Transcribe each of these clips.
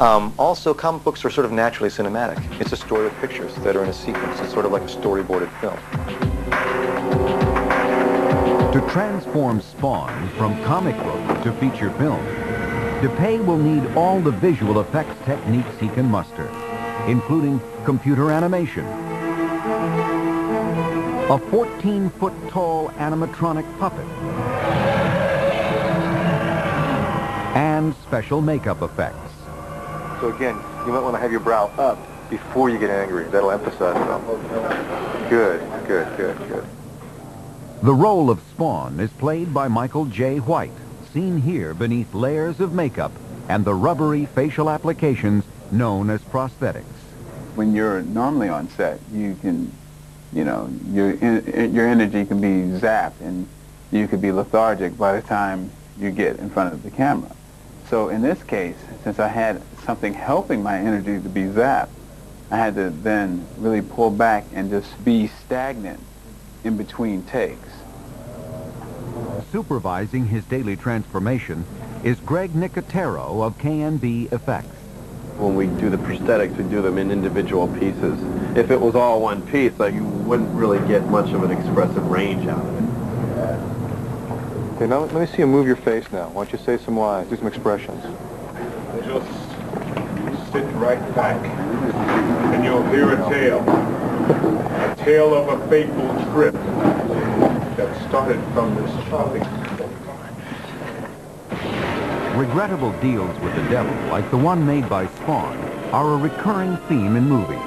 Also, comic books are sort of naturally cinematic. It's a story of pictures that are in a sequence. It's sort of like a storyboarded film. To transform Spawn from comic book to feature film, DePay will need all the visual effects techniques he can muster, including computer animation, a 14-foot-tall animatronic puppet, and special makeup effects. So again, you might want to have your brow up before you get angry. That'll emphasize it. Good, good, good, good. The role of Spawn is played by Michael J. White, seen here beneath layers of makeup and the rubbery facial applications known as prosthetics. When you're normally on set, you can, you know, your energy can be zapped and you could be lethargic by the time you get in front of the camera. So in this case, since I had something helping my energy to be zapped, I had to then really pull back and just be stagnant in between takes. Supervising his daily transformation is Greg Nicotero of KNB Effects. When we do the prosthetics, we do them in individual pieces. If it was all one piece, like, you wouldn't really get much of an expressive range out of it. Okay, now let me see you move your face now. Why don't you say some lines, do some expressions. Just sit right back, and you'll hear a tale of a fateful trip that started from this tropic. Regrettable deals with the devil, like the one made by Spawn, are a recurring theme in movies.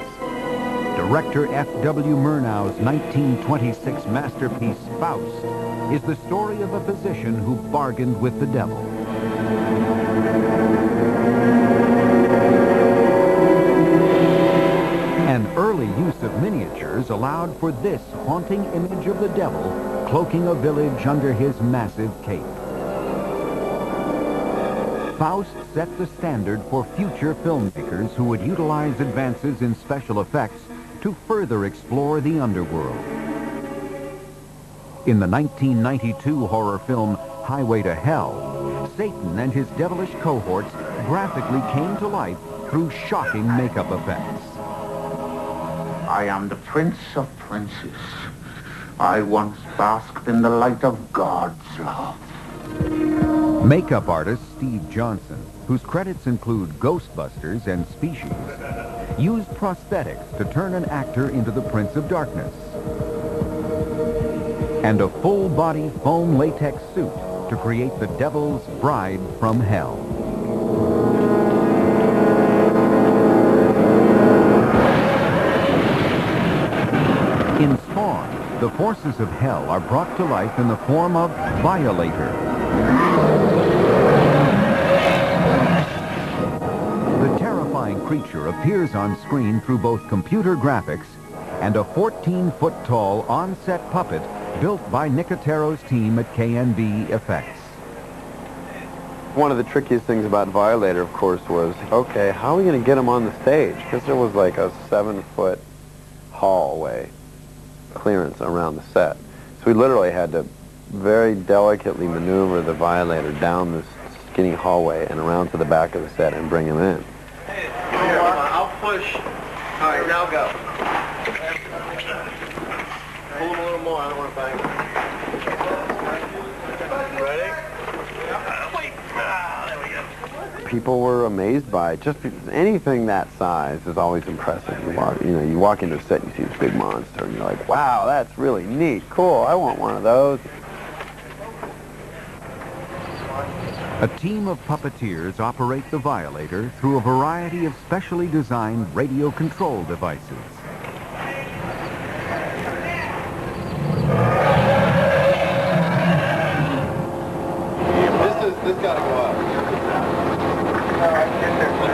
Director F.W. Murnau's 1926 masterpiece, Faust, is the story of a physician who bargained with the devil. An early use of miniatures allowed for this haunting image of the devil cloaking a village under his massive cape. Faust set the standard for future filmmakers who would utilize advances in special effects to further explore the underworld. In the 1992 horror film Highway to Hell, Satan and his devilish cohorts graphically came to life through shocking makeup effects. I am the Prince of Princes. I once basked in the light of God's love. Makeup artist Steve Johnson, whose credits include Ghostbusters and Species, used prosthetics to turn an actor into the Prince of Darkness, and a full-body foam latex suit to create the Devil's Bride from Hell. In Spawn, the forces of hell are brought to life in the form of Violator. The terrifying creature appears on screen through both computer graphics and a 14-foot-tall on-set puppet built by Nicotero's team at KNB Effects. One of the trickiest things about Violator, of course, was, okay, how are we going to get him on the stage? Because there was like a 7-foot hallway clearance around the set. So we literally had to very delicately maneuver the Violator down this skinny hallway and around to the back of the set and bring him in. Hey, I'll push. All right, now go. Pull him a little more. I don't want to bang him. Ready? Wait. There we go. People were amazed by it. Just anything that size is always impressive. You walk into a set and you see this big monster and you're like, wow, that's really neat. Cool, I want one of those. A team of puppeteers operate the Violator through a variety of specially designed radio control devices. This gotta go up.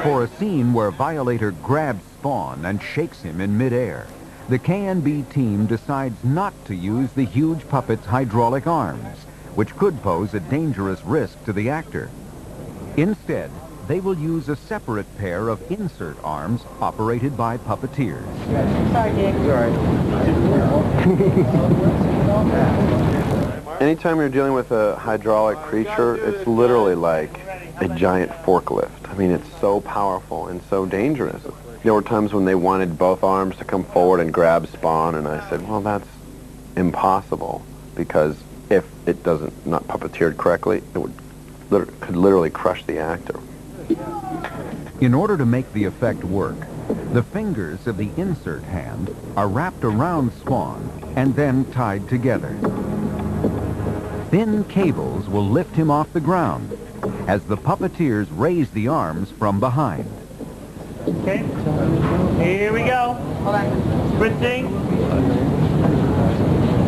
For a scene where Violator grabs Spawn and shakes him in midair, the KNB team decides not to use the huge puppet's hydraulic arms, which could pose a dangerous risk to the actor. Instead, they will use a separate pair of insert arms operated by puppeteers. Sorry, Dick. Anytime you're dealing with a hydraulic creature, it's literally like a giant forklift. I mean, it's so powerful and so dangerous. There were times when they wanted both arms to come forward and grab Spawn, and I said, well, that's impossible, because if it doesn't not puppeteered correctly, it could literally crush the actor. In order to make the effect work, the fingers of the insert hand are wrapped around Spawn and then tied together. Thin cables will lift him off the ground as the puppeteers raise the arms from behind. Okay, here we go. Hold on. Spritzing.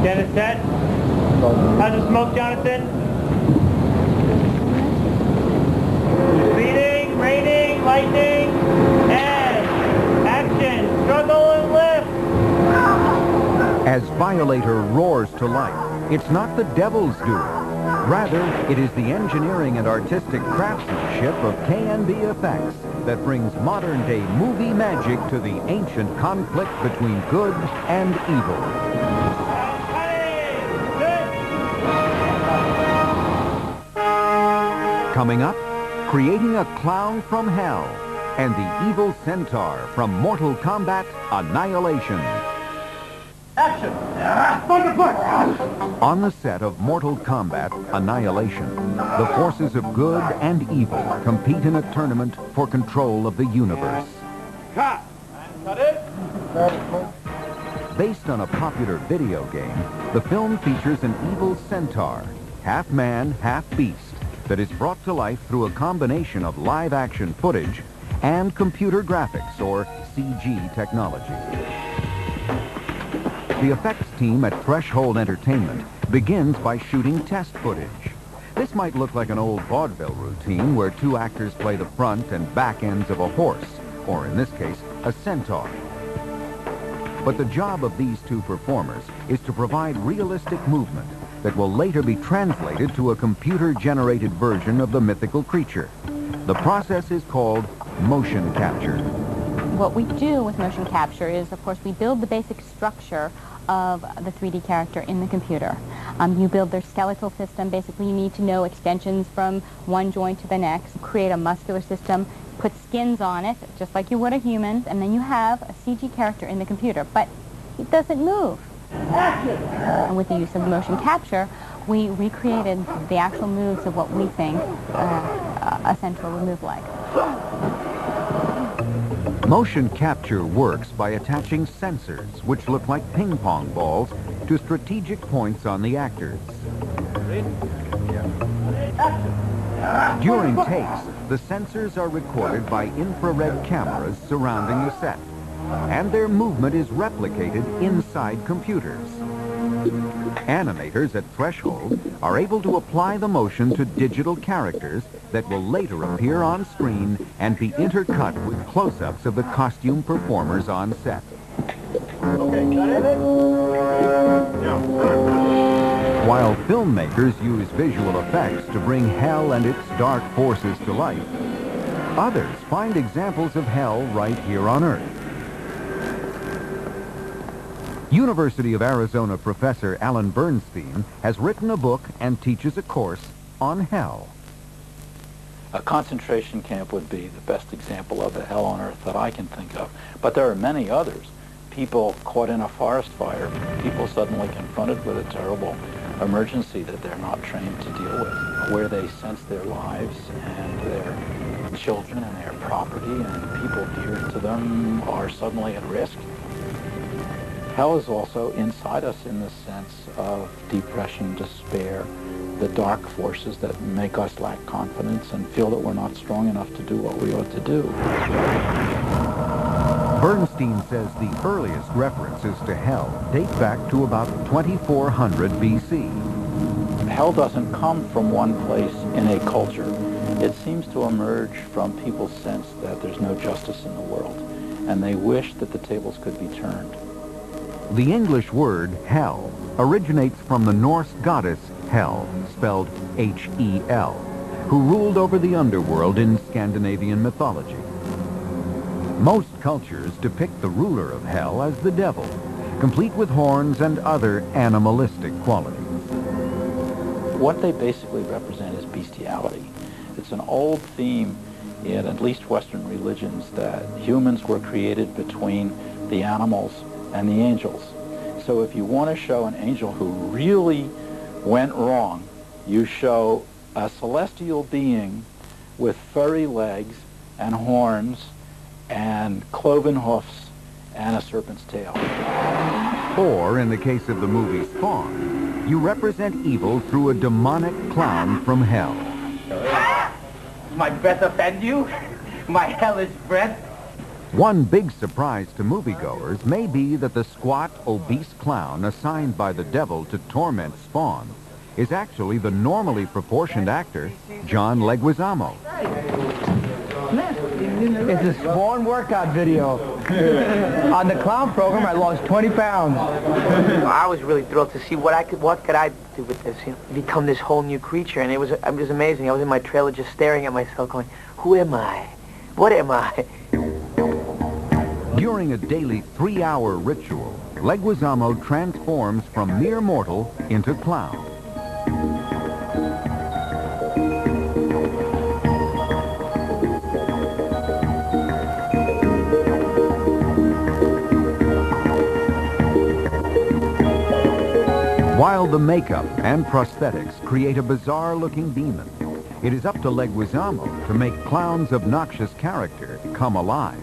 Get it set. How's the smoke, Jonathan? Speeding, raining, lightning, and action. Struggle and lift. As Violator roars to life, it's not the devil's doing. Rather, it is the engineering and artistic craftsmanship of KNB Effects that brings modern-day movie magic to the ancient conflict between good and evil. Coming up, creating a clown from hell and the evil centaur from Mortal Kombat Annihilation. Action. On the set of Mortal Kombat Annihilation, the forces of good and evil compete in a tournament for control of the universe. Cut. Cut it. Based on a popular video game, the film features an evil centaur, half man, half beast, that is brought to life through a combination of live-action footage and computer graphics, or CG technology. The effects team at Threshold Entertainment begins by shooting test footage. This might look like an old vaudeville routine where two actors play the front and back ends of a horse, or in this case, a centaur. But the job of these two performers is to provide realistic movement that will later be translated to a computer-generated version of the mythical creature. The process is called motion capture. What we do with motion capture is, of course, we build the basic structure of the 3D character in the computer. You build their skeletal system. Basically, you need to know extensions from one joint to the next, create a muscular system, put skins on it, just like you would a human, and then you have a CG character in the computer, but it doesn't move. And with the use of motion capture, we recreated the actual moves of what we think a centaur would move like. Motion capture works by attaching sensors, which look like ping pong balls, to strategic points on the actors. During takes, the sensors are recorded by infrared cameras surrounding the set, and their movement is replicated inside computers. Animators at Threshold are able to apply the motion to digital characters that will later appear on screen and be intercut with close-ups of the costume performers on set. While filmmakers use visual effects to bring hell and its dark forces to life, others find examples of hell right here on Earth. University of Arizona professor Alan Bernstein has written a book and teaches a course on hell. A concentration camp would be the best example of a hell on earth that I can think of. But there are many others. People caught in a forest fire, people suddenly confronted with a terrible emergency that they're not trained to deal with, where they sense their lives and their children and their property and people dear to them are suddenly at risk. Hell is also inside us in the sense of depression, despair, the dark forces that make us lack confidence and feel that we're not strong enough to do what we ought to do. Bernstein says the earliest references to hell date back to about 2400 BC. Hell doesn't come from one place in a culture. It seems to emerge from people's sense that there's no justice in the world, and they wish that the tables could be turned. The English word hell originates from the Norse goddess Hel, spelled H-E-L, who ruled over the underworld in Scandinavian mythology. Most cultures depict the ruler of hell as the devil, complete with horns and other animalistic qualities. What they basically represent is bestiality. It's an old theme in at least Western religions that humans were created between the animals and the angels. So if you want to show an angel who really went wrong, you show a celestial being with furry legs and horns and cloven hoofs and a serpent's tail. Or, in the case of the movie Spawn, you represent evil through a demonic clown from hell. My breath offend you? My hellish breath? One big surprise to moviegoers may be that the squat, obese clown assigned by the devil to torment Spawn is actually the normally proportioned actor, John Leguizamo. It's a Spawn workout video. On the clown program, I lost 20 pounds. I was really thrilled to see what could I do with this, become this whole new creature, and it was amazing. I was in my trailer just staring at myself going, who am I? What am I? During a daily 3-hour ritual, Leguizamo transforms from mere mortal into clown. While the makeup and prosthetics create a bizarre-looking demon, it is up to Leguizamo to make Clown's obnoxious character come alive.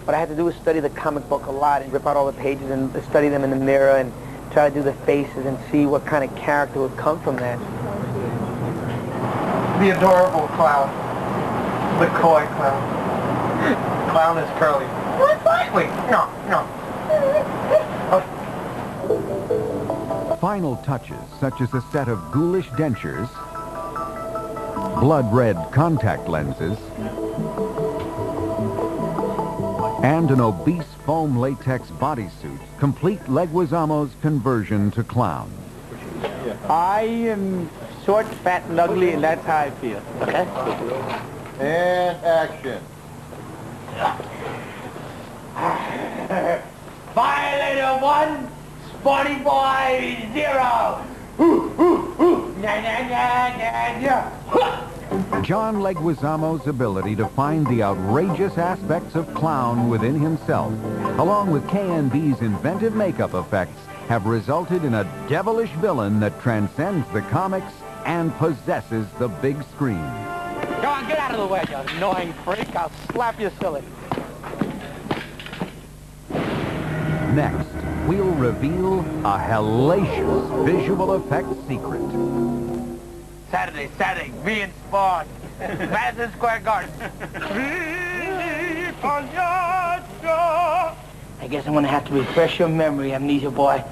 What I had to do was study the comic book a lot and rip out all the pages and study them in the mirror and try to do the faces and see what kind of character would come from that. The adorable clown. The coy clown. Clown is curly. Wait, no. Final touches, such as a set of ghoulish dentures, blood-red contact lenses, and an obese foam latex bodysuit, complete Leguizamo's conversion to clown. I am short, fat, and ugly, and that's how I feel. Okay? And action. Violator 1, Spawny Boy 0. John Leguizamo's ability to find the outrageous aspects of clown within himself, along with KNB's inventive makeup effects, have resulted in a devilish villain that transcends the comics and possesses the big screen. Go on, get out of the way, you annoying freak. I'll slap you silly. Next, we'll reveal a hellacious visual effects secret. Saturday, me and Spawn. Madison Square Garden. I guess I'm gonna have to refresh your memory, Amnesia Boy.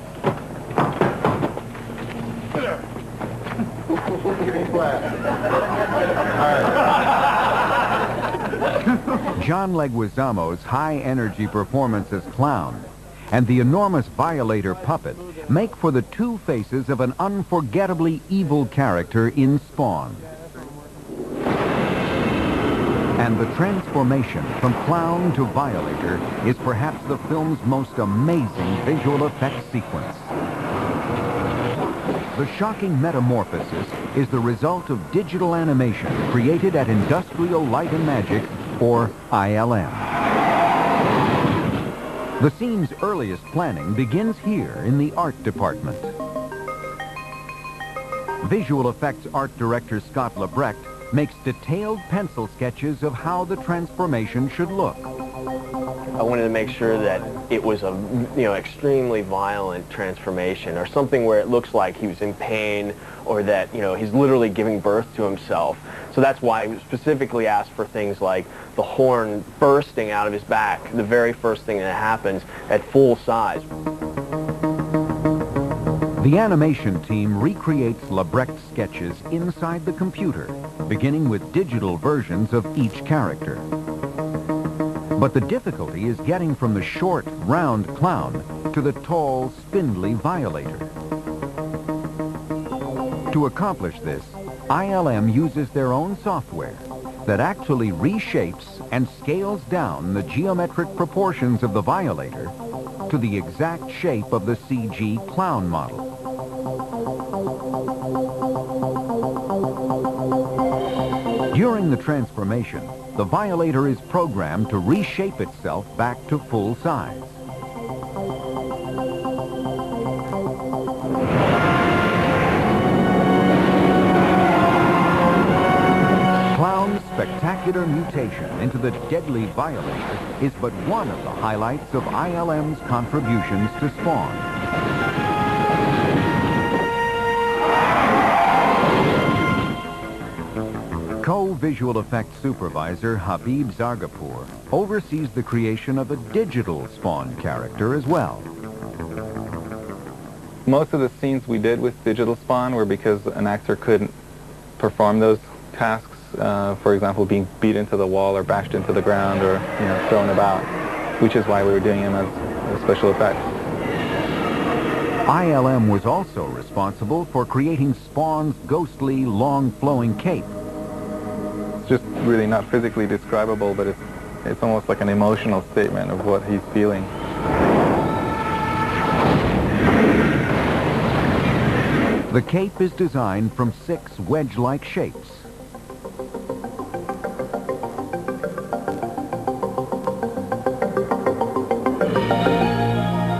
John Leguizamo's high-energy performance as clown and the enormous Violator puppet make for the two faces of an unforgettably evil character in Spawn. And the transformation from clown to Violator is perhaps the film's most amazing visual effects sequence. The shocking metamorphosis is the result of digital animation created at Industrial Light and Magic, or ILM. The scene's earliest planning begins here in the art department. Visual effects art director Scott Lebrecht makes detailed pencil sketches of how the transformation should look. I wanted to make sure that it was a, extremely violent transformation, or something where it looks like he was in pain, or that, he's literally giving birth to himself. So that's why I specifically asked for things like the horn bursting out of his back, the very first thing that happens at full size. The animation team recreates Lebrecht's sketches inside the computer, beginning with digital versions of each character. But the difficulty is getting from the short, round clown to the tall, spindly Violator. To accomplish this, ILM uses their own software that actually reshapes and scales down the geometric proportions of the Violator to the exact shape of the CG clown model. During the transformation, the Violator is programmed to reshape itself back to full size. Clown's spectacular mutation into the deadly Violator is but one of the highlights of ILM's contributions to Spawn. Co-visual effects supervisor Habib Zargapur oversees the creation of a digital Spawn character as well. Most of the scenes we did with digital Spawn were because an actor couldn't perform those tasks. For example, being beat into the wall or bashed into the ground or thrown about, which is why we were doing him as special effects. ILM was also responsible for creating Spawn's ghostly, long-flowing cape. Just really not physically describable, but it's almost like an emotional statement of what he's feeling. The cape is designed from 6 wedge-like shapes.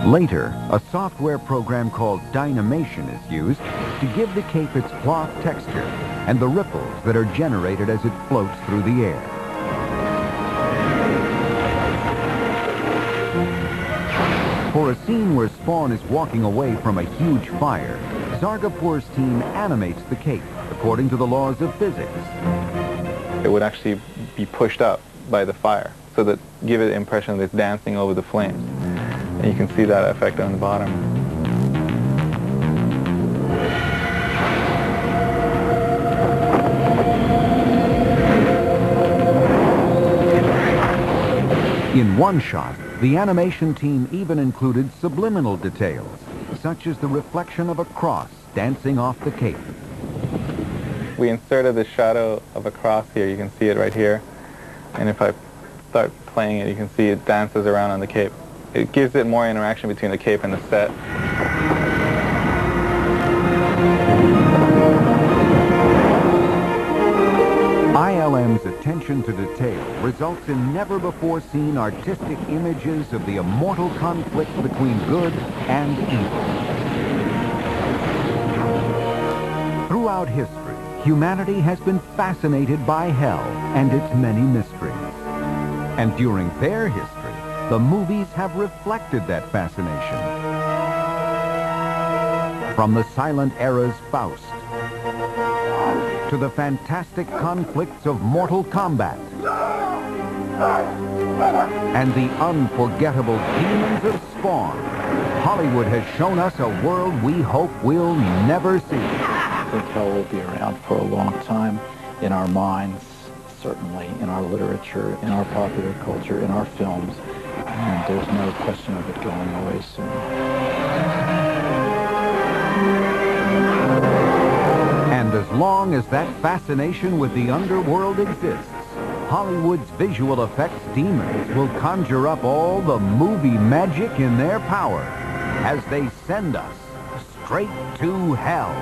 Later, a software program called Dynamation is used to give the cape its cloth texture and the ripples that are generated as it floats through the air. For a scene where Spawn is walking away from a huge fire, Zargapur's team animates the cape according to the laws of physics. It would actually be pushed up by the fire, so that give it the impression that it's dancing over the flames. And you can see that effect on the bottom. In one shot, the animation team even included subliminal details, such as the reflection of a cross dancing off the cape. We inserted the shadow of a cross here. You can see it right here. And if I start playing it, you can see it dances around on the cape. It gives it more interaction between the cape and the set. ILM's attention to detail results in never-before-seen artistic images of the immortal conflict between good and evil. Throughout history, humanity has been fascinated by hell and its many mysteries. And during their history, the movies have reflected that fascination. From the silent era's Faust to the fantastic conflicts of Mortal Kombat and the unforgettable demons of Spawn, Hollywood has shown us a world we hope we'll never see. I think hell will be around for a long time in our minds, certainly in our literature, in our popular culture, in our films, and there's no question of it going away soon. And as long as that fascination with the underworld exists, Hollywood's visual effects demons will conjure up all the movie magic in their power as they send us straight to hell.